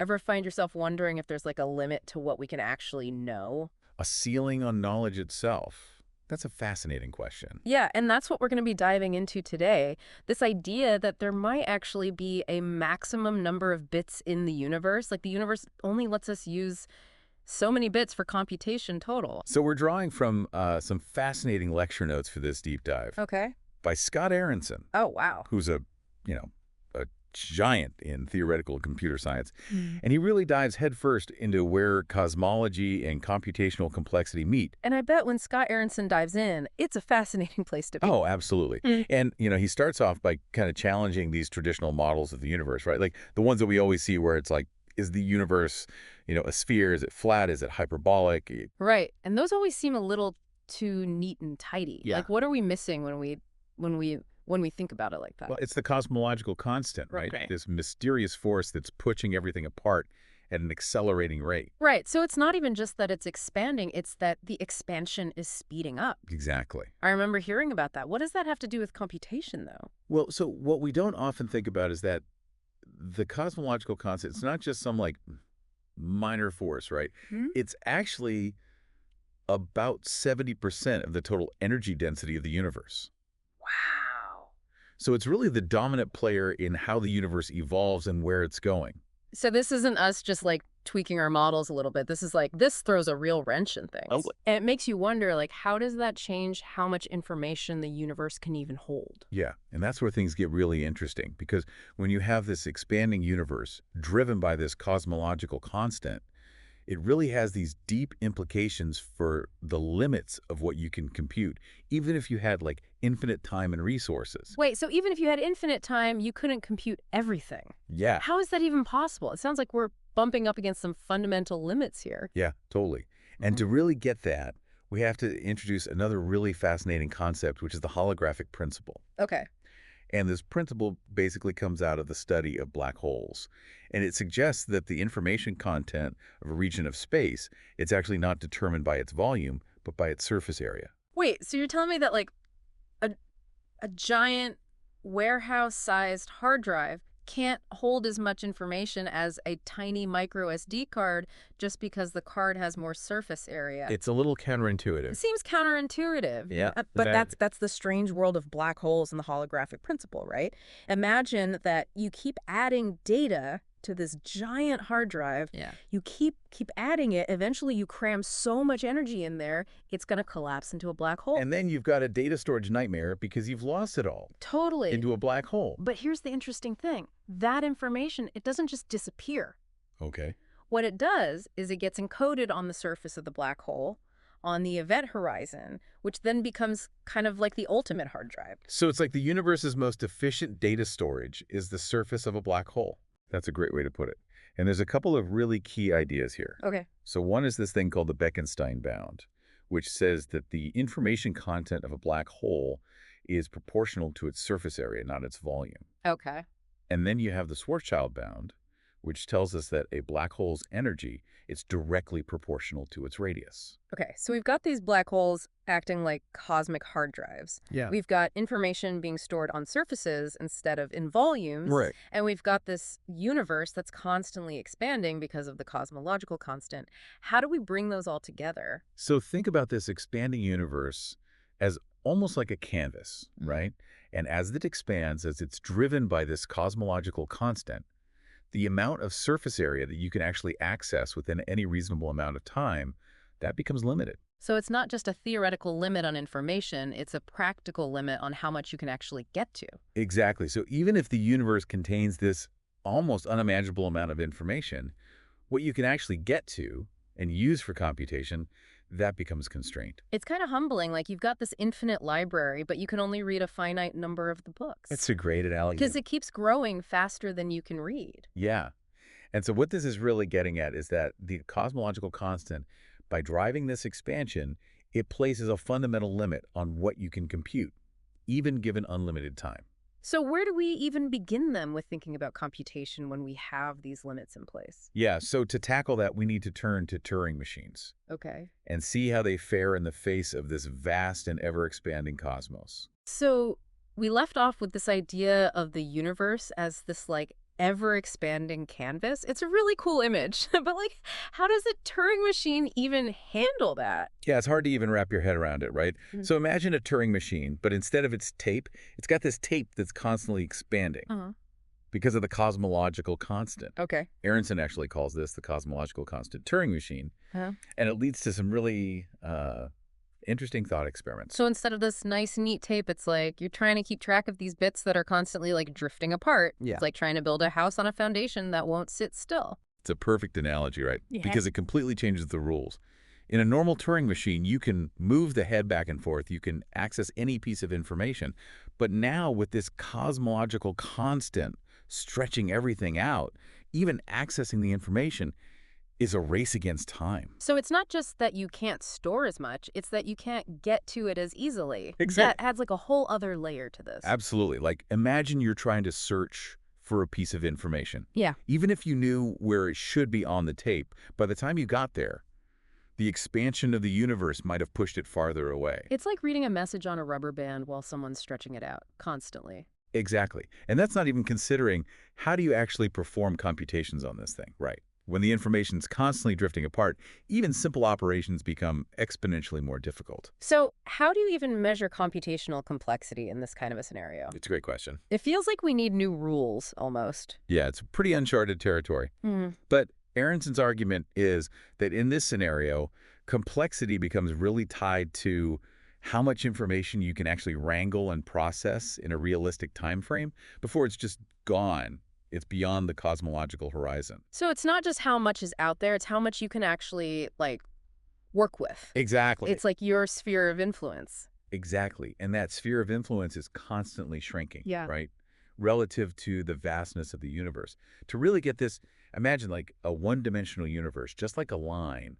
ever find yourself wondering if there's like a limit to what we can actually know? A ceiling on knowledge itself? That's a fascinating question. Yeah, and that's what we're going to be diving into today. This idea that there might actually be a maximum number of bits in the universe. Like the universe only lets us use so many bits for computation total. So we're drawing from some fascinating lecture notes for this deep dive Okay. by Scott Aronson, Oh, wow. who's a giant in theoretical computer science. Hmm. And he really dives headfirst into where cosmology and computational complexity meet. And I bet when Scott Aronson dives in, it's a fascinating place to be. Oh, absolutely. Mm. And, he starts off by kind of challenging these traditional models of the universe, right? Like the ones that we always see where it's like, is the universe, a sphere? Is it flat? Is it hyperbolic? Right. And those always seem a little too neat and tidy. Yeah. Like, what are we missing when we think about it like that? Well, it's the cosmological constant, right? Okay. This mysterious force that's pushing everything apart at an accelerating rate. Right. So it's not even just that it's expanding, it's that the expansion is speeding up. Exactly. I remember hearing about that. What does that have to do with computation, though? Well, so what we don't often think about is that the cosmological constant, it's not just some like minor force, right? Hmm? It's actually about 70% of the total energy density of the universe. Wow. So it's really the dominant player in how the universe evolves and where it's going. So this isn't us just like tweaking our models a little bit. This is like, this throws a real wrench in things. Totally. And it makes you wonder, like, how does that change how much information the universe can even hold? Yeah, and that's where things get really interesting, because when you have this expanding universe driven by this cosmological constant, it really has these deep implications for the limits of what you can compute, even if you had like infinite time and resources. Wait, so even if you had infinite time, you couldn't compute everything. Yeah, How is that even possible? It sounds like we're bumping up against some fundamental limits here. yeah, totally. And to really get that, we have to introduce another really fascinating concept, which is the holographic principle. Okay. And this principle basically comes out of the study of black holes. And it suggests that the information content of a region of space, it's actually not determined by its volume, but by its surface area. Wait, so you're telling me that like a a giant warehouse-sized hard drive can't hold as much information as a tiny micro SD card just because the card has more surface area? It's a little It counterintuitive. seems counterintuitive. Yeah, But very. that's the strange world of black holes and the holographic principle, right? Imagine that you keep adding data to this giant hard drive. Yeah. You keep adding it. Eventually, you cram so much energy in there, it's going to collapse into a black hole. And then you've got a data storage nightmare because you've lost it all Totally. into a black hole. But here's the interesting thing. That information, it doesn't just disappear. Okay. What it does is it gets encoded on the surface of the black hole, on the event horizon, which then becomes kind of like the ultimate hard drive. So it's like the universe's most efficient data storage is the surface of a black hole. That's a great way to put it. And there's a couple of really key ideas here. Okay. So one is this thing called the Bekenstein bound, which says that the information content of a black hole is proportional to its surface area, not its volume. Okay. And then you have the Schwarzschild bound, which tells us that a black hole's energy is directly proportional to its radius. Okay, so we've got these black holes acting like cosmic hard drives. Yeah. We've got information being stored on surfaces instead of in volumes. Right. And we've got this universe that's constantly expanding because of the cosmological constant. How do we bring those all together? So think about this expanding universe as almost like a canvas, right? And as it expands, as it's driven by this cosmological constant, the amount of surface area that you can actually access within any reasonable amount of time, that becomes limited. So it's not just a theoretical limit on information, it's a practical limit on how much you can actually get to. Exactly. So even if the universe contains this almost unimaginable amount of information, what you can actually get to and use for computation, that becomes constrained. It's kind of humbling, like you've got this infinite library, but you can only read a finite number of the books. That's a great analogy. Because it keeps growing faster than you can read. Yeah. And so what this is really getting at is that the cosmological constant, by driving this expansion, it places a fundamental limit on what you can compute, even given unlimited time. So where do we even begin then with thinking about computation when we have these limits in place? Yeah, so to tackle that, we need to turn to Turing machines Okay. and see how they fare in the face of this vast and ever-expanding cosmos. So we left off with this idea of the universe as this like ever-expanding canvas. It's a really cool image. But, like, how does a Turing machine even handle that? Yeah, it's hard to even wrap your head around it, right? Mm. So imagine a Turing machine, but instead of its tape, it's got this tape that's constantly expanding Uh-huh. because of the cosmological constant. Okay. Aronson actually calls this the cosmological constant Turing machine, Huh? and it leads to some really interesting thought experiments. So instead of this nice, neat tape, it's like you're trying to keep track of these bits that are constantly, like, drifting apart. Yeah. It's like trying to build a house on a foundation that won't sit still. It's a perfect analogy, right? Yeah. Because it completely changes the rules. In a normal Turing machine, you can move the head back and forth. You can access any piece of information. But now with this cosmological constant stretching everything out, even accessing the information is a race against time. So it's not just that you can't store as much, it's that you can't get to it as easily. Exactly. That adds like a whole other layer to this. Absolutely. Like, imagine you're trying to search for a piece of information. Yeah. Even if you knew where it should be on the tape, by the time you got there, the expansion of the universe might have pushed it farther away. It's like reading a message on a rubber band while someone's stretching it out constantly. Exactly. And that's not even considering how do you actually perform computations on this thing, right? When the information's constantly drifting apart, even simple operations become exponentially more difficult. So how do you even measure computational complexity in this kind of a scenario? It's a great question. It feels like we need new rules, almost. Yeah, it's pretty uncharted territory. Hmm. But Aronson's argument is that in this scenario, complexity becomes really tied to how much information you can actually wrangle and process in a realistic time frame before it's just gone. It's beyond the cosmological horizon. So it's not just how much is out there, it's how much you can actually, like, work with. Exactly. It's like your sphere of influence. Exactly. And that sphere of influence is constantly shrinking, Yeah. right? Relative to the vastness of the universe. To really get this, imagine like a one-dimensional universe, just like a line,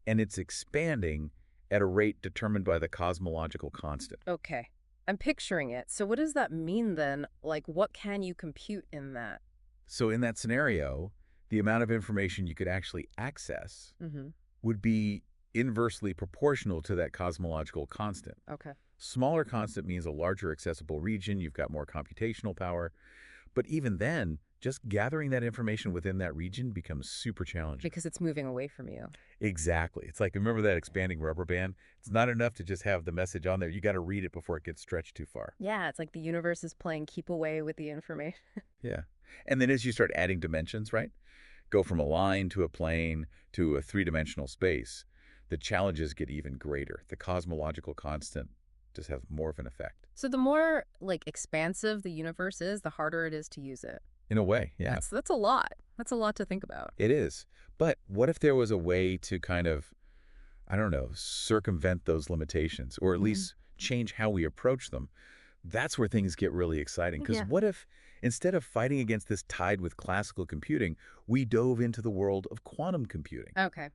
and it's expanding at a rate determined by the cosmological constant. Okay. I'm picturing it. So what does that mean then? Like, what can you compute in that? So in that scenario, the amount of information you could actually access Mm-hmm. would be inversely proportional to that cosmological constant. Okay. Smaller constant means a larger accessible region, you've got more computational power, but even then, just gathering that information within that region becomes super challenging. Because it's moving away from you. Exactly. It's like, remember that expanding rubber band? It's not enough to just have the message on there. You got to read it before it gets stretched too far. Yeah, it's like the universe is playing keep away with the information. Yeah. And then as you start adding dimensions, right? Go from a line to a plane to a three-dimensional space, the challenges get even greater. The cosmological constant just has more of an effect. So the more, like, expansive the universe is, the harder it is to use it. In a way, yeah. That's a lot. That's a lot to think about. It is. But what if there was a way to kind of, I don't know, circumvent those limitations or at least change how we approach them? That's where things get really exciting. Because Yeah. what if instead of fighting against this tide with classical computing, we dove into the world of quantum computing? Okay.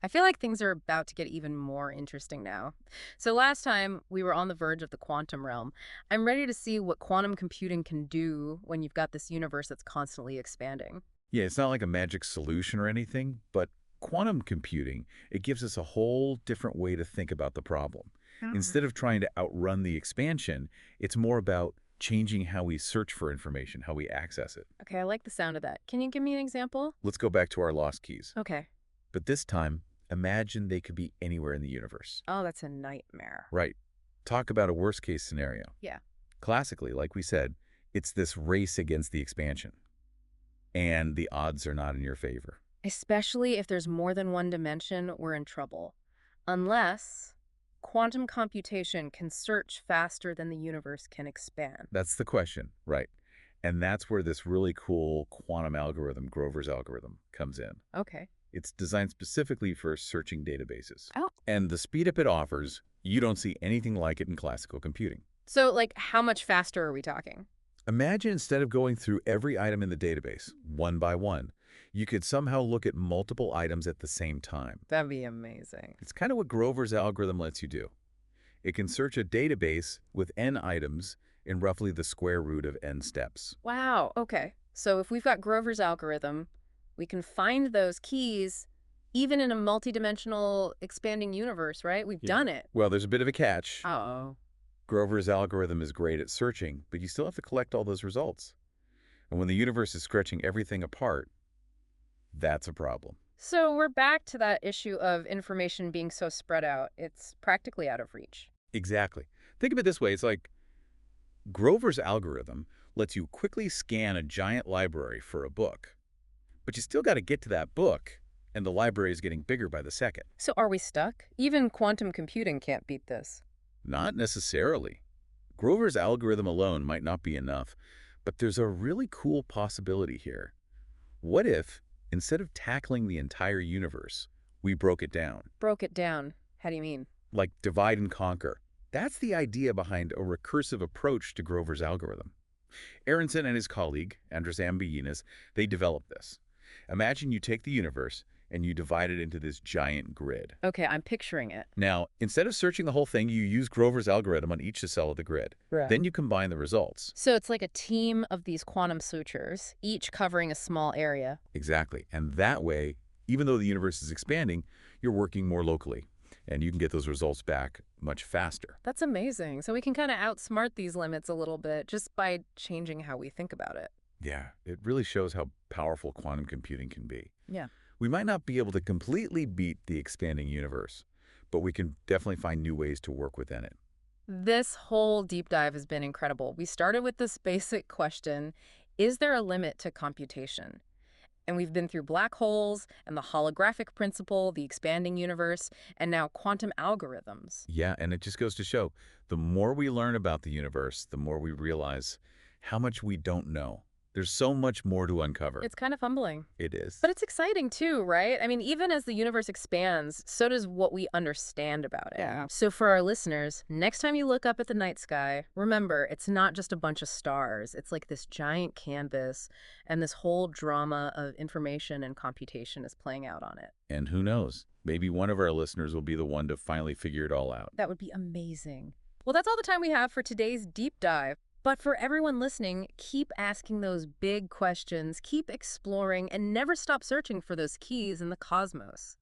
I feel like things are about to get even more interesting now. So last time we were on the verge of the quantum realm. I'm ready to see what quantum computing can do when you've got this universe that's constantly expanding. Yeah, it's not like a magic solution or anything, but quantum computing, it gives us a whole different way to think about the problem. Instead of trying to outrun the expansion, it's more about changing how we search for information, how we access it. Okay, I like the sound of that. Can you give me an example? Let's go back to our lost keys. Okay. But this time, imagine they could be anywhere in the universe. Oh, that's a nightmare. Right. Talk about a worst case scenario. Yeah. Classically, like we said, it's this race against the expansion. And the odds are not in your favor. Especially if there's more than one dimension, we're in trouble. Unless quantum computation can search faster than the universe can expand. That's the question, right? And that's where this really cool quantum algorithm, Grover's algorithm, comes in. Okay. It's designed specifically for searching databases. Oh. And the speed up it offers, you don't see anything like it in classical computing. So, like, how much faster are we talking? Imagine instead of going through every item in the database, one by one, you could somehow look at multiple items at the same time. That'd be amazing. It's kind of what Grover's algorithm lets you do. It can search a database with n items in roughly the square root of n steps. Wow. Okay. So if we've got Grover's algorithm, we can find those keys even in a multidimensional expanding universe, right? We've Yeah. done it. Well, there's a bit of a catch. Uh-oh. Grover's algorithm is great at searching, but you still have to collect all those results. And when the universe is stretching everything apart, that's a problem. So we're back to that issue of information being so spread out, it's practically out of reach. Exactly. Think of it this way. It's like Grover's algorithm lets you quickly scan a giant library for a book, but you still got to get to that book, and the library is getting bigger by the second. So are we stuck? Even quantum computing can't beat this. Not necessarily. Grover's algorithm alone might not be enough, but there's a really cool possibility here. What if, instead of tackling the entire universe, we broke it down? Broke it down. How do you mean? Like divide and conquer. That's the idea behind a recursive approach to Grover's algorithm. Aronson and his colleague, Andres Ambiyinas, they developed this. Imagine you take the universe and you divide it into this giant grid. Okay, I'm picturing it. Now, instead of searching the whole thing, you use Grover's algorithm on each cell of the grid. Right. Then you combine the results. So it's like a team of these quantum sutures, each covering a small area. Exactly. And that way, even though the universe is expanding, you're working more locally, and you can get those results back much faster. That's amazing. So we can kind of outsmart these limits a little bit just by changing how we think about it. Yeah, it really shows how powerful quantum computing can be. Yeah. We might not be able to completely beat the expanding universe, but we can definitely find new ways to work within it. This whole deep dive has been incredible. We started with this basic question, is there a limit to computation? And we've been through black holes and the holographic principle, the expanding universe, and now quantum algorithms. Yeah, and it just goes to show, the more we learn about the universe, the more we realize how much we don't know. There's so much more to uncover. It's kind of humbling. It is. But it's exciting too, right? I mean, even as the universe expands, so does what we understand about it. Yeah. So for our listeners, next time you look up at the night sky, remember, it's not just a bunch of stars. It's like this giant canvas, and this whole drama of information and computation is playing out on it. And who knows? Maybe one of our listeners will be the one to finally figure it all out. That would be amazing. Well, that's all the time we have for today's deep dive. But for everyone listening, keep asking those big questions, keep exploring, and never stop searching for those keys in the cosmos.